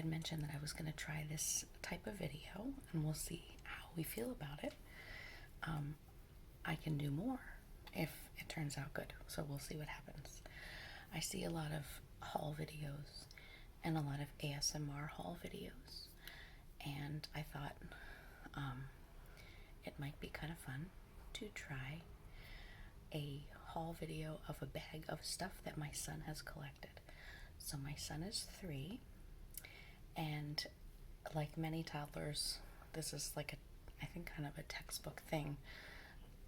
had mentioned that I was going to try this type of video, and we'll see how we feel about it. I can do more if it turns out good, so we'll see what happens. I see a lot of haul videos and a lot of ASMR haul videos, and I thought it might be kind of fun to try a haul video of a bag of stuff that my son has collected. So my son is 3, and like many toddlers, this is like I think kind of a textbook thing,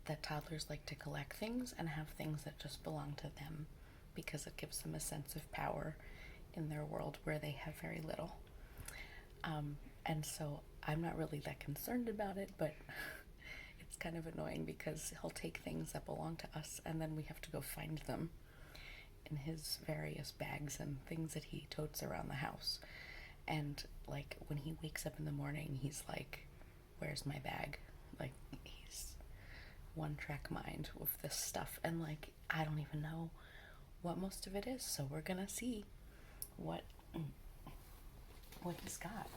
that toddlers like to collect things and have things that just belong to them because it gives them a sense of power in their world where they have very little. And so I'm not really that concerned about it, but it's kind of annoying because he'll take things that belong to us and then we have to go find them in his various bags and things that he totes around the house. And like when he wakes up in the morning, he's like, where's my bag? Like, he's one track mind with this stuff, and like I don't even know what most of it is, so we're gonna see what he's got.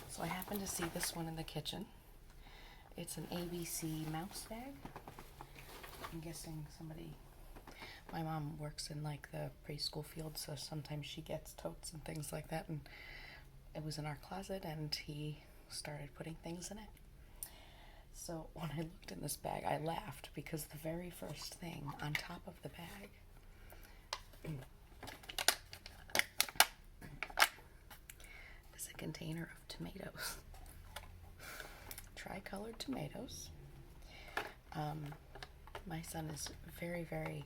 So I happen to see this one in the kitchen. It's an ABC mouse bag. I'm guessing my mom works in like the preschool field, so sometimes she gets totes and things like that, and it was in our closet and he started putting things in it. So when I looked in this bag, I laughed because the very first thing on top of the bag is a container of tomatoes. Tri-colored tomatoes. My son is very, very,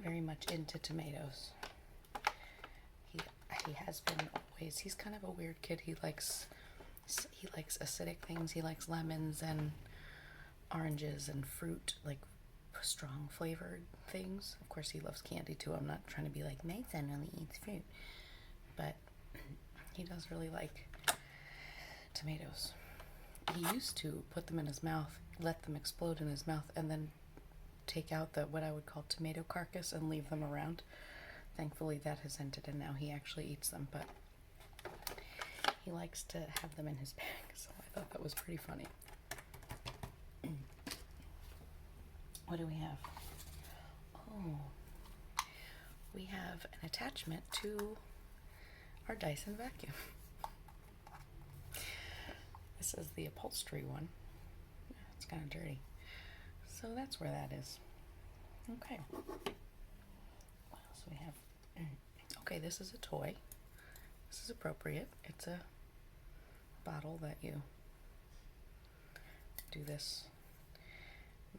very much into tomatoes. He has been always. He's kind of a weird kid. He likes acidic things. He likes lemons and oranges and fruit, like strong flavored things. Of course, he loves candy too. I'm not trying to be like, my son only eats fruit, but he does really like tomatoes. He used to put them in his mouth, let them explode in his mouth, and then take out what I would call tomato carcass and leave them around. Thankfully that has ended and now he actually eats them, but he likes to have them in his bag, so I thought that was pretty funny. What do we have? Oh, we have an attachment to our Dyson vacuum. This is the upholstery one. It's kind of dirty. So that's where that is. Okay. What else do we have? Okay, this is a toy. This is appropriate. It's a bottle that you do this.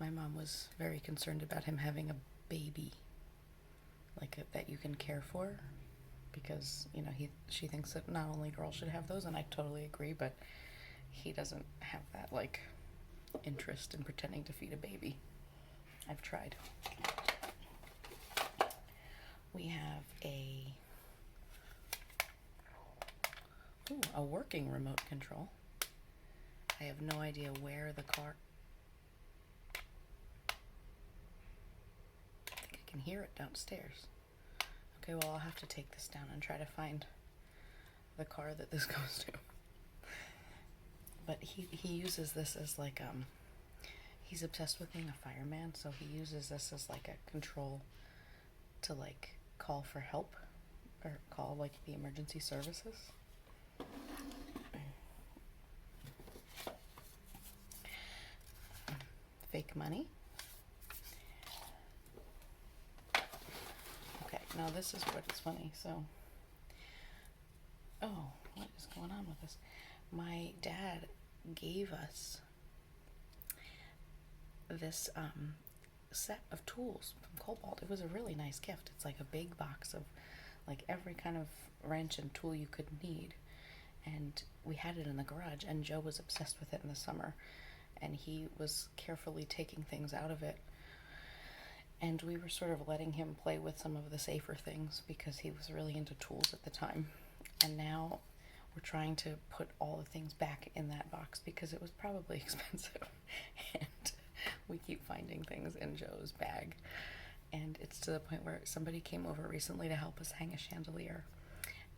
My mom was very concerned about him having a baby, that you can care for, because she thinks that not only girls should have those, and I totally agree, but he doesn't have that interest in pretending to feed a baby. I've tried. We have a working remote control. I have no idea where the car. I think I can hear it downstairs. Okay, well, I'll have to take this down and try to find the car that this goes to. But he uses this as he's obsessed with being a fireman, so he uses this as a control to call for help or call the emergency services. Fake money. Okay, now this is what is funny. So, what is going on with this? My dad gave us this set of tools from Cobalt. It was a really nice gift. It's a big box of every kind of wrench and tool you could need, and we had it in the garage, and Joe was obsessed with it in the summer, and he was carefully taking things out of it, and we were sort of letting him play with some of the safer things because he was really into tools at the time. And now we're trying to put all the things back in that box because it was probably expensive, and we keep finding things in Joe's bag. And it's to the point where somebody came over recently to help us hang a chandelier,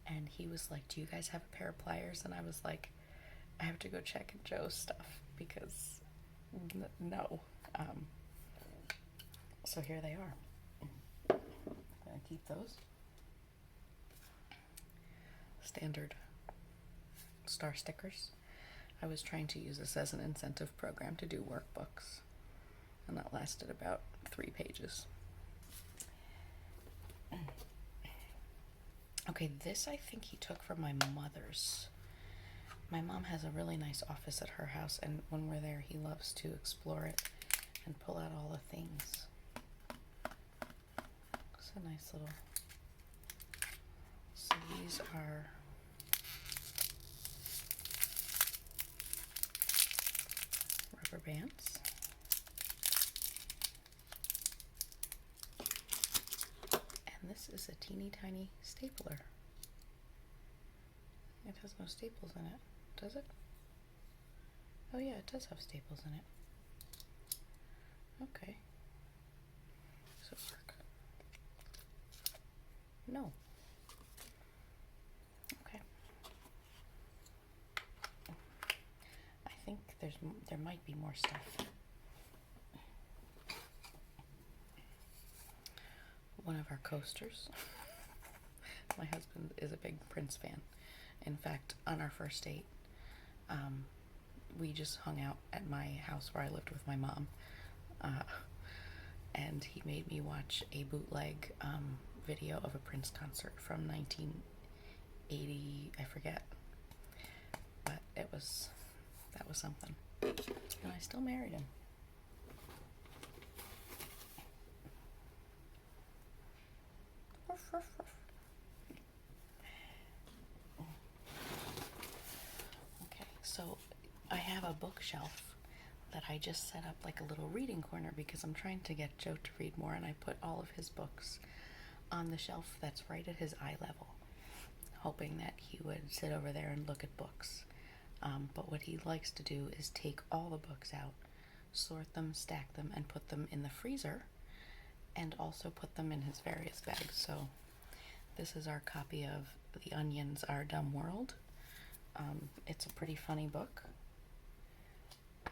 And he was like, do you guys have a pair of pliers? And I was like, I have to go check Joe's stuff because no. So here they are. I'm gonna keep those. Standard star stickers. I was trying to use this as an incentive program to do workbooks, and that lasted about 3 pages. Okay, this I think he took from my mother's. My mom has a really nice office at her house, and when we're there, he loves to explore it and pull out all the things. It's a nice little... So these are rubber bands. And this is a teeny tiny stapler. It has no staples in it, does it? Oh yeah, it does have staples in it. Okay. Does it work? No. Okay. I think there might be more stuff. One of our coasters. My husband is a big Prince fan. In fact, on our first date, we just hung out at my house where I lived with my mom, and he made me watch a bootleg video of a Prince concert from 1980, I forget, but that was something, and I still married him. Okay, so I have a bookshelf that I just set up like a little reading corner because I'm trying to get Joe to read more, and I put all of his books on the shelf that's right at his eye level, hoping that he would sit over there and look at books. But what he likes to do is take all the books out, sort them, stack them, and put them in the freezer, and also put them in his various bags. So this is our copy of The Onion's Our Dumb World. It's a pretty funny book.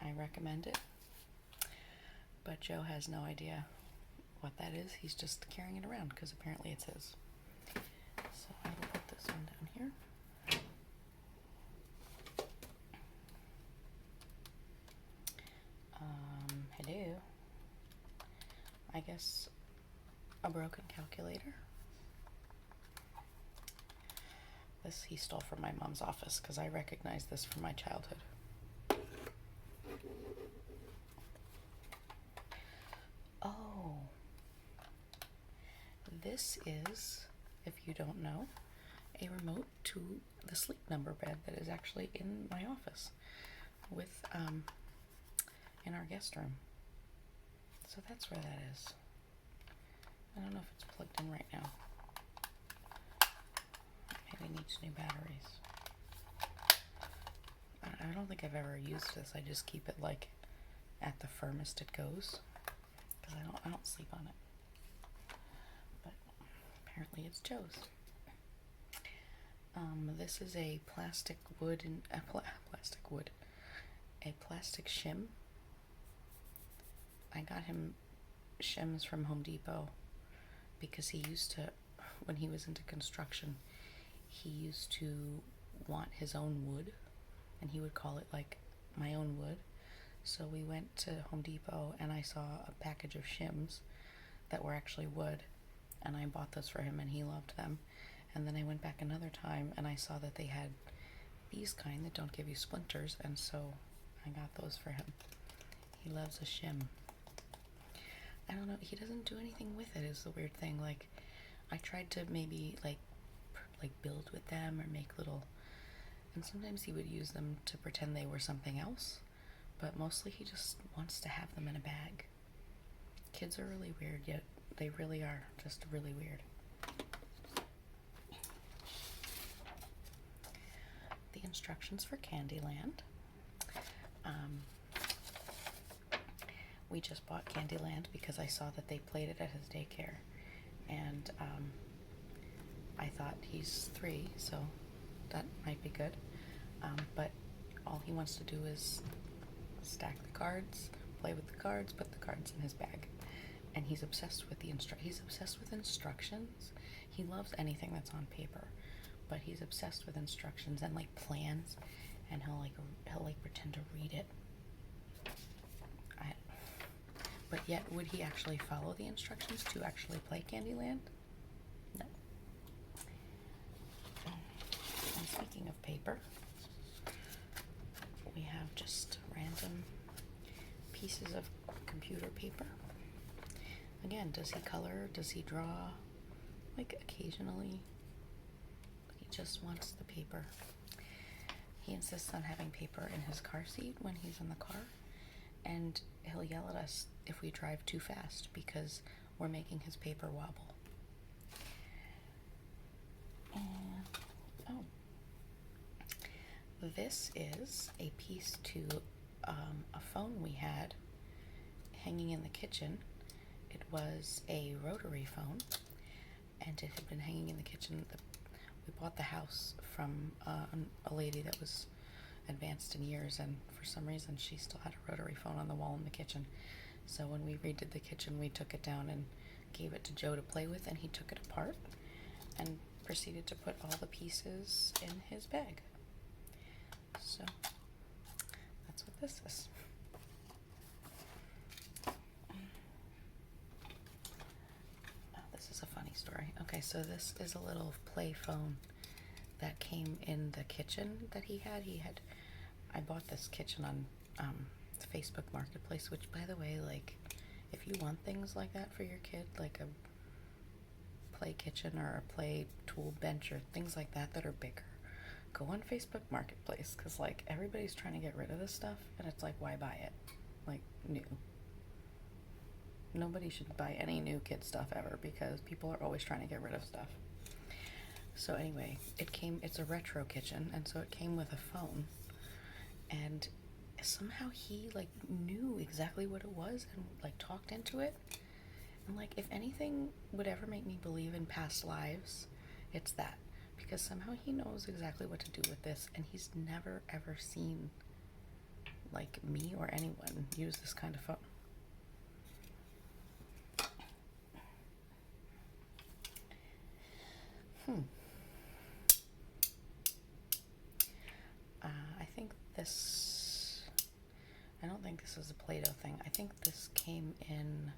I recommend it. But Joe has no idea what that is. He's just carrying it around because apparently it's his. So I will put this one down here. Hello. I guess a broken calculator. This he stole from my mom's office because I recognize this from my childhood. Oh, this is, if you don't know, a remote to the Sleep Number bed that is actually in my office with in our guest room. So that's where that is. I don't know if it's plugged in right now. Maybe it needs new batteries. I don't think I've ever used this. I just keep it like at the firmest it goes because I don't sleep on it. But apparently it's Joe's. This is a plastic shim. I got him shims from Home Depot because he used to, when he was into construction, he used to want his own wood, and he would call it like my own wood. So we went to Home Depot and I saw a package of shims that were actually wood, and I bought those for him and he loved them. And then I went back another time and I saw that they had these kind that don't give you splinters, and so I got those for him. He loves a shim. I don't know, he doesn't do anything with it is the weird thing. Like, I tried to maybe like build with them or make little, and sometimes he would use them to pretend they were something else, but mostly he just wants to have them in a bag. Kids are really weird, yet they really are just really weird. The instructions for Candyland. We just bought Candyland because I saw that they played it at his daycare, and I thought he's 3, so that might be good. But all he wants to do is stack the cards, play with the cards, put the cards in his bag. And he's obsessed with he's obsessed with instructions. He loves anything that's on paper, but he's obsessed with instructions and like plans, and he'll pretend to read it. But yet, would he actually follow the instructions to actually play Candyland? No. And speaking of paper, we have just random pieces of computer paper. Again, does he color? Does he draw? Like occasionally. But he just wants the paper. He insists on having paper in his car seat when he's in the car. And he'll yell at us if we drive too fast because we're making his paper wobble. And, this is a piece to a phone we had hanging in the kitchen. It was a rotary phone, and it had been hanging in the kitchen. We bought the house from a lady that was advanced in years, and for some reason she still had a rotary phone on the wall in the kitchen. So when we redid the kitchen, we took it down and gave it to Joe to play with, and he took it apart and proceeded to put all the pieces in his bag. So that's what this is. This is a funny story. Okay, so this is a little play phone that came in the kitchen that he had. I bought this kitchen on Facebook Marketplace, which, by the way, like, if you want things like that for your kid, like a play kitchen or a play tool bench or things like that that are bigger, go on Facebook Marketplace, because, like, everybody's trying to get rid of this stuff, and it's like, why buy it? Like, new. Nobody should buy any new kid stuff ever, because people are always trying to get rid of stuff. So anyway, it's a retro kitchen, and so it came with a phone, and somehow he, like, knew exactly what it was and, like, talked into it. And, like, if anything would ever make me believe in past lives, it's that. Because somehow he knows exactly what to do with this, and he's never, ever seen, like, me or anyone use this kind of phone. I don't think this is a Play-Doh thing. I think this came in,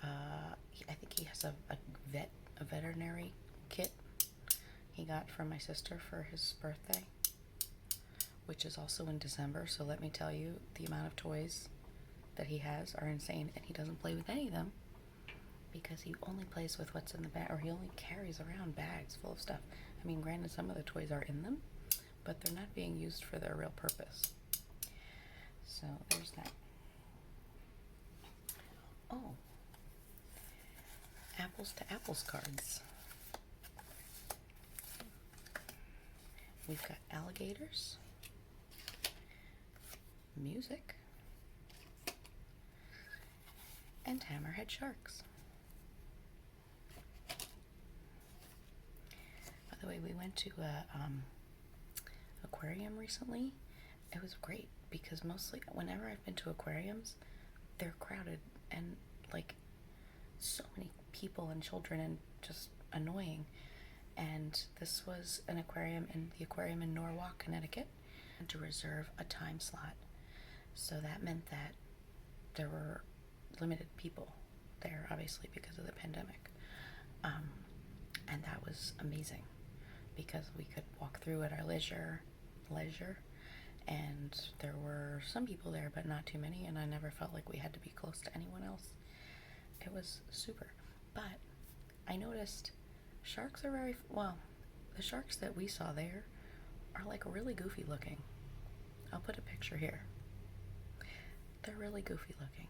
I think he has a veterinary kit he got from my sister for his birthday, which is also in December. So let me tell you, the amount of toys that he has are insane, and he doesn't play with any of them because he only plays with what's in the bag, or he only carries around bags full of stuff. I mean, granted, some of the toys are in them, but they're not being used for their real purpose. So there's that. Oh, apples to apples cards. We've got alligators, music, and hammerhead sharks. By the way, we went to a aquarium recently. It was great because mostly whenever I've been to aquariums, they're crowded and, like, so many people and children and just annoying. And this was an aquarium in Norwalk, Connecticut, and to reserve a time slot. So that meant that there were limited people there, obviously, because of the pandemic. And that was amazing because we could walk through at our leisure, and there were some people there, but not too many, and I never felt like we had to be close to anyone else. It was super. But I noticed sharks are the sharks that we saw there are, like, really goofy looking. I'll put a picture here. They're really goofy looking.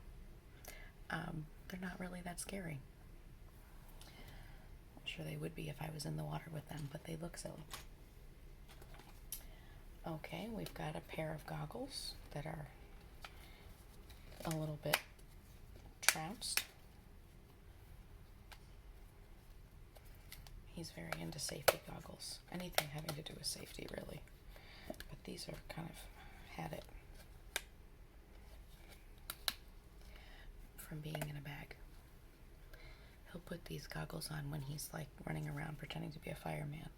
They're not really that scary. I'm sure they would be if I was in the water with them, but they look silly. Okay, we've got a pair of goggles that are a little bit trounced. He's very into safety goggles. Anything having to do with safety, really. But these are kind of had it from being in a bag. He'll put these goggles on when he's like running around pretending to be a fireman.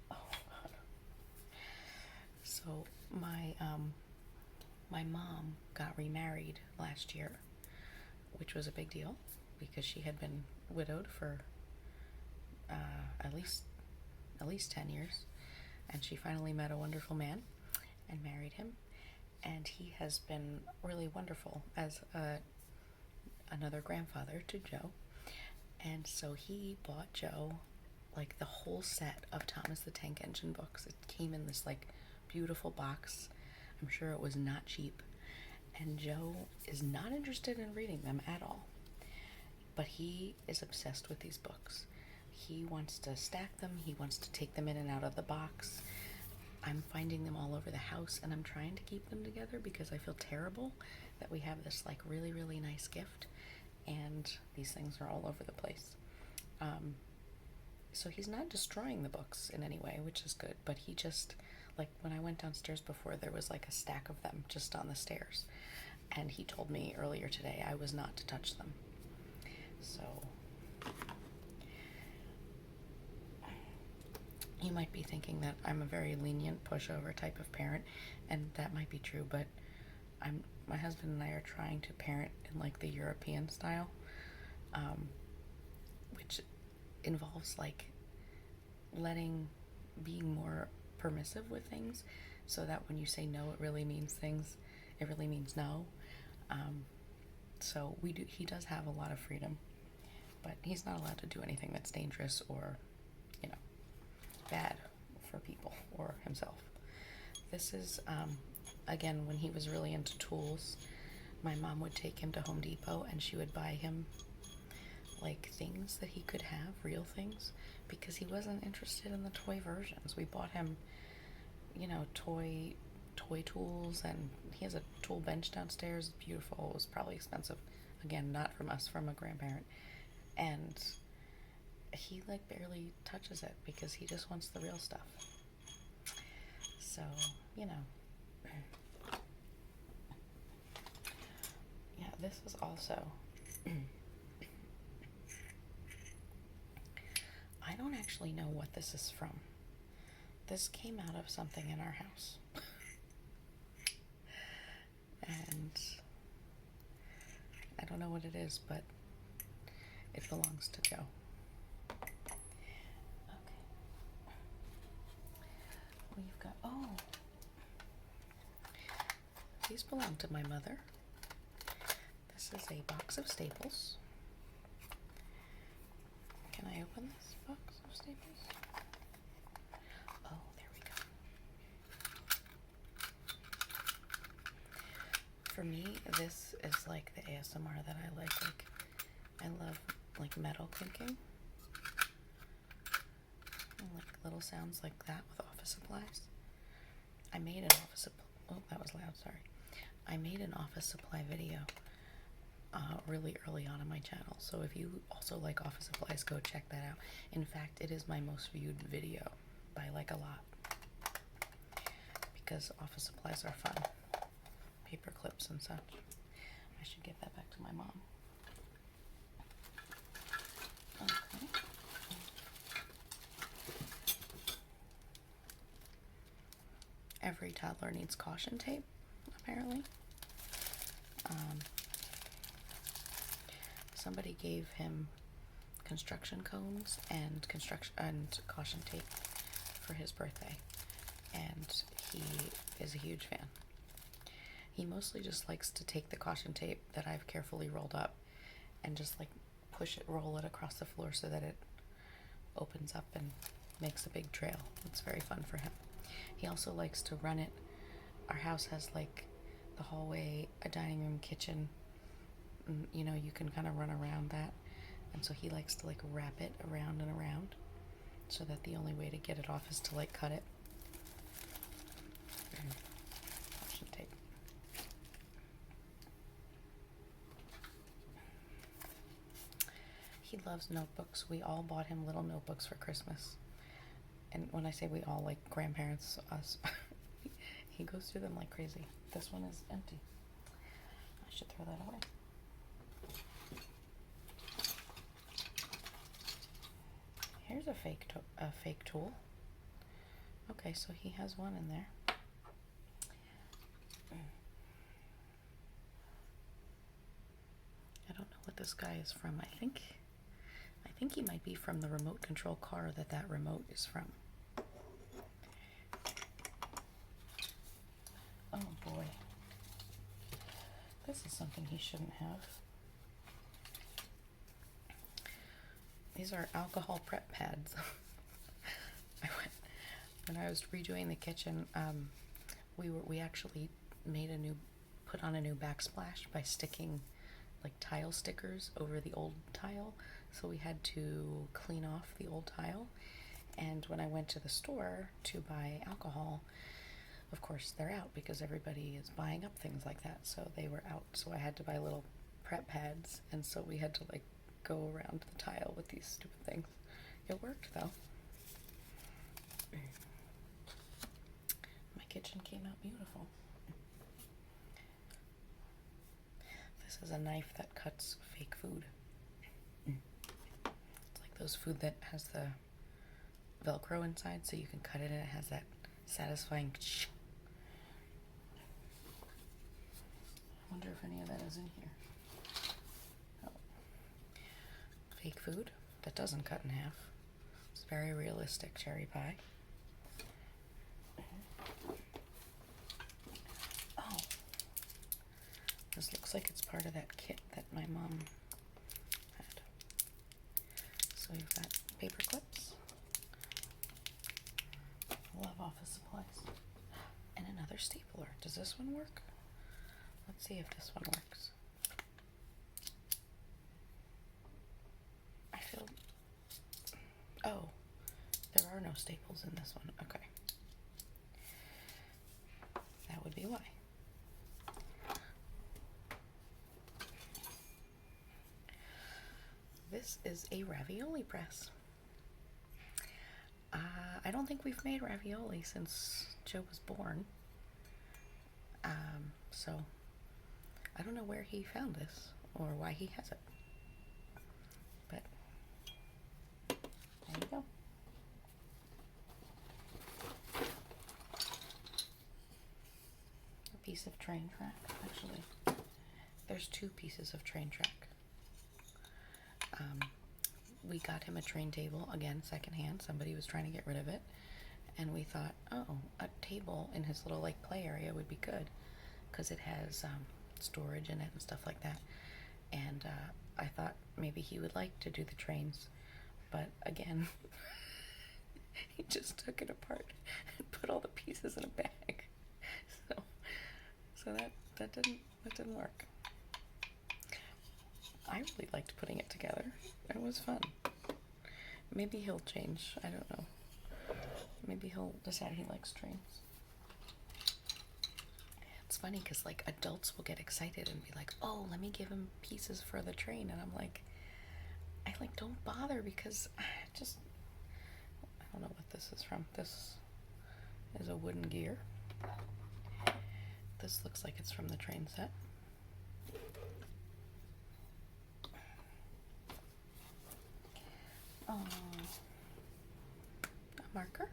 Oh, so my mom got remarried last year, which was a big deal because she had been widowed for at least 10 years, and she finally met a wonderful man and married him, and he has been really wonderful as another grandfather to Joe. And so he bought Joe like the whole set of Thomas the Tank Engine books. It came in this like beautiful box. I'm sure it was not cheap, and Joe is not interested in reading them at all, but he is obsessed with these books. He wants to stack them. He wants to take them in and out of the box. I'm finding them all over the house, and I'm trying to keep them together because I feel terrible that we have this like really, really nice gift and these things are all over the place. So he's not destroying the books in any way, which is good, but he just, like, when I went downstairs before, there was like a stack of them just on the stairs, and he told me earlier today I was not to touch them. So you might be thinking that I'm a very lenient pushover type of parent, and that might be true, but my husband and I are trying to parent in like the European style, which involves like being more permissive with things, so that when you say no, it really means it really means no. So he does have a lot of freedom, but he's not allowed to do anything that's dangerous or, bad for people or himself. This is, again, when he was really into tools, my mom would take him to Home Depot and she would buy him like things that he could have, real things, because he wasn't interested in the toy versions. We bought him, toy tools, and he has a tool bench downstairs. Beautiful. It was probably expensive. Again, not from us, from a grandparent. And he like barely touches it because he just wants the real stuff. So, yeah, this is also I don't actually know what this is from. This came out of something in our house. And I don't know what it is, but it belongs to Joe. Okay. We've got, these belong to my mother. This is a box of staples. Can I open this box of staples? Oh, there we go. For me, this is like the ASMR that I like. I love like metal clinking. And like little sounds like that with office supplies. I made an office supply. Oh, that was loud, sorry. I made an office supply video really early on in my channel. So if you also like office supplies, go check that out. In fact, it is my most viewed video by like a lot. Because office supplies are fun. Paper clips and such. I should give that back to my mom. Okay. Every toddler needs caution tape, apparently. Somebody gave him construction cones and caution tape for his birthday, and he is a huge fan. He mostly just likes to take the caution tape that I've carefully rolled up and just like roll it across the floor so that it opens up and makes a big trail. It's very fun for him. He also likes to run it. Our house has like the hallway, a dining room, kitchen. You can kind of run around that. And so he likes to like wrap it around and around so that the only way to get it off is to like cut it. Caution tape. he loves notebooks. We all bought him little notebooks for Christmas. And when I say we all, like grandparents, us, he goes through them like crazy. This one is empty. I should throw that away. Here's a fake tool. Okay, so he has one in there. I don't know what this guy is from. I think he might be from the remote control car that remote is from. Oh boy. This is something he shouldn't have. These are alcohol prep pads. When I was redoing the kitchen, we actually put on a new backsplash by sticking like tile stickers over the old tile. So we had to clean off the old tile. And when I went to the store to buy alcohol, of course they're out because everybody is buying up things like that. So they were out. So I had to buy little prep pads. And so we had to like go around the tile with these stupid things. It worked though. My kitchen came out beautiful. This is a knife that cuts fake food. It's like those food that has the Velcro inside so you can cut it and it has that satisfying ch. I wonder if any of that is in here. Oh. Fake food that doesn't cut in half. It's very realistic cherry pie. Oh. This looks like it's part of that kit that my mom had. So we've got paper clips, love office supplies, and another stapler. Does this one work? Let's see if this one works. I feel... Oh, there are no staples in this one. Okay. That would be why. This is a ravioli press. I don't think we've made ravioli since Joe was born. So I don't know where he found this or why he has it. But there you go. A piece of train track, actually. There's two pieces of train track. We got him a train table, again, secondhand. Somebody was trying to get rid of it. And we thought, oh, a table in his little like play area would be good because it has storage in it and stuff like that. And I thought maybe he would like to do the trains. But again, he just took it apart and put all the pieces in a bag. So that didn't work. I really liked putting it together. It was fun. Maybe he'll change. I don't know. Maybe he'll decide he likes trains. It's funny because like adults will get excited and be like, oh, let me give him pieces for the train. And I'm like, don't bother because I don't know what this is from. This is a wooden gear. This looks like it's from the train set. A marker.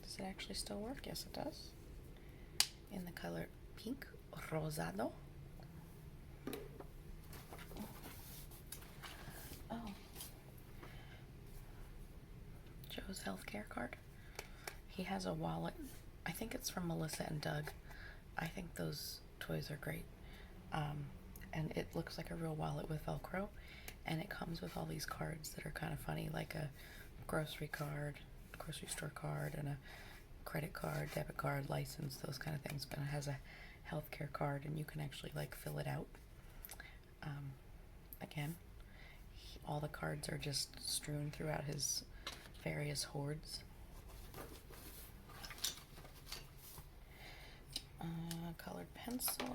Does it actually still work? Yes, it does. In the color pink rosado. Oh. Joe's healthcare card. He has a wallet. I think it's from Melissa and Doug. I think those toys are great. And it looks like a real wallet with Velcro. And it comes with all these cards that are kind of funny, like a grocery store card, and a credit card, debit card, license, those kind of things. But it has a healthcare card, and you can actually like fill it out. Again, all the cards are just strewn throughout his various hoards. Colored pencil,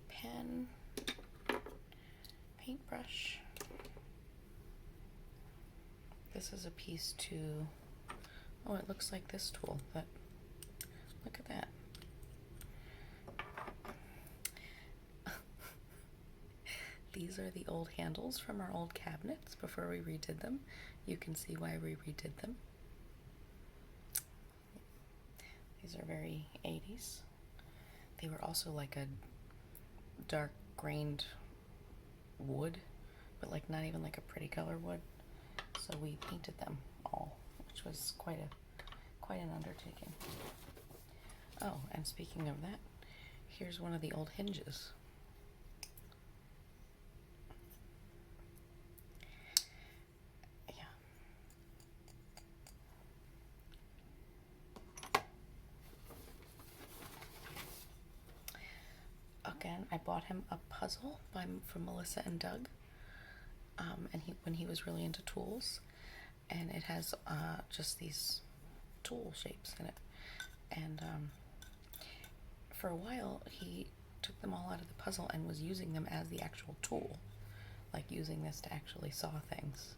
pen, paintbrush. This is a piece to, oh, it looks like this tool, but look at that. These are the old handles from our old cabinets before we redid them. You can see why we redid them. These are very 80s. They were also like a dark grained wood, but like not even like a pretty color wood. So we painted them all, which was quite an undertaking. Oh, and speaking of that, here's one of the old hinges. Again, I bought him a puzzle from Melissa and Doug, and when he was really into tools, and it has just these tool shapes in it. And for a while, he took them all out of the puzzle and was using them as the actual tool, like using this to actually saw things.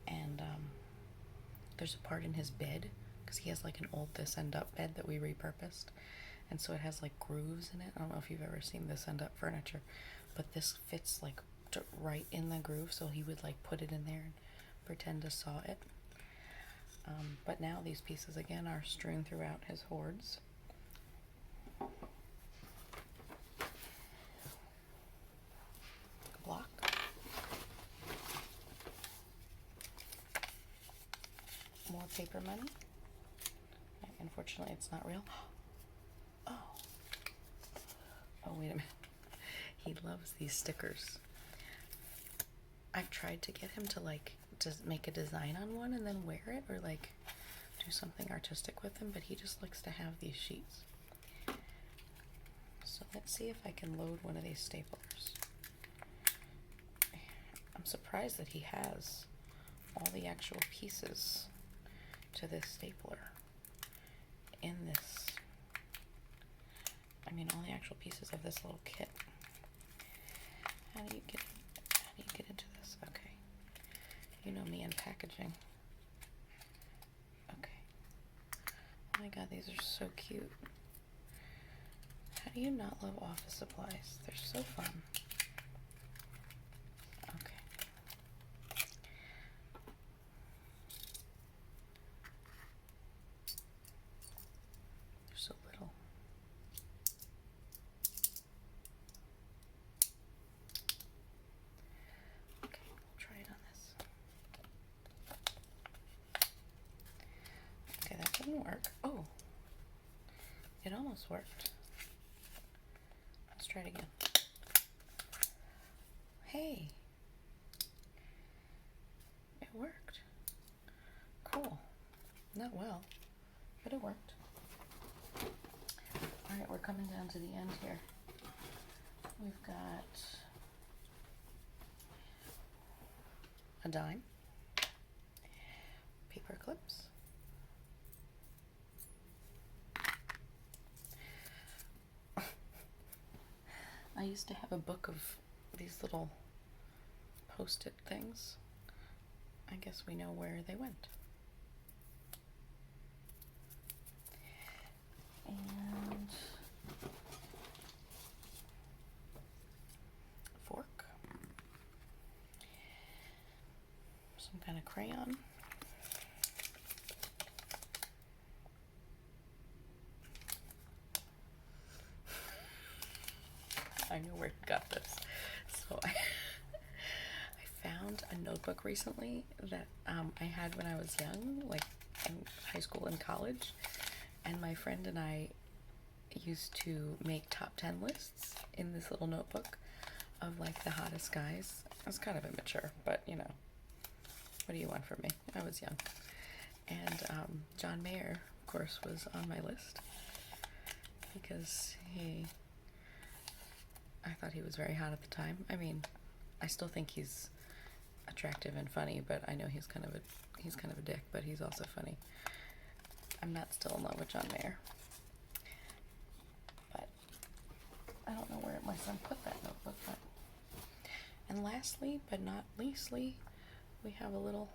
And there's a part in his bed, because he has like an old this end up bed that we repurposed. And so it has like grooves in it. I don't know if you've ever seen this end up furniture, but this fits like right in the groove. So he would like put it in there and pretend to saw it. But now these pieces again are strewn throughout his hoards. Block. More paper money. Unfortunately, it's not real. Oh, wait a minute. He loves these stickers. I've tried to get him to like just make a design on one and then wear it, or like do something artistic with them, but he just likes to have these sheets. So let's see if I can load one of these staplers. I'm surprised that he has all the actual pieces to this stapler in this. I mean, all the actual pieces of this little kit. How do you get into this? Okay. You know me and packaging. Okay. Oh my god, these are so cute. How do you not love office supplies? They're so fun. Okay. They're so little. Okay, we'll try it on this. Okay, that didn't work. Oh, it almost worked. Let's try it again. Hey, it worked. Cool. Not well, but it worked. Alright, we're coming down to the end here. We've got a dime, paper clips, I used to have a book of these little post-it things. I guess we know where they went. And fork, some kind of crayon, I know where you got this. So I found a notebook recently that I had when I was young, like in high school and college, and my friend and I used to make top 10 lists in this little notebook of like the hottest guys. I was kind of immature, but you know, what do you want from me? I was young. And John Mayer, of course, was on my list because I thought he was very hot at the time. I mean, I still think he's attractive and funny, but I know he's kind of a dick, but he's also funny. I'm not still in love with John Mayer. But I don't know where my son put that notebook. But. And lastly, but not leastly, we have a little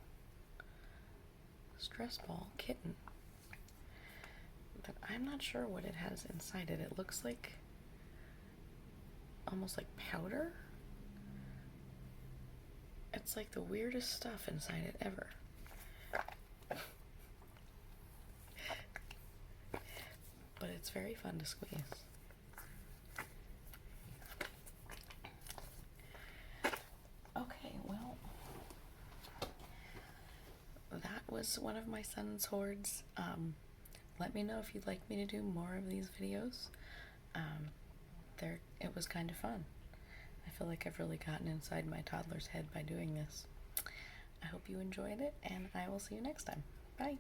stress ball kitten that I'm not sure what it has inside it. It looks like almost like powder. It's like the weirdest stuff inside it ever. But it's very fun to squeeze. Okay, well, that was one of my son's hoards. Let me know if you'd like me to do more of these videos. It was kind of fun. I feel like I've really gotten inside my toddler's head by doing this. I hope you enjoyed it, and I will see you next time. Bye.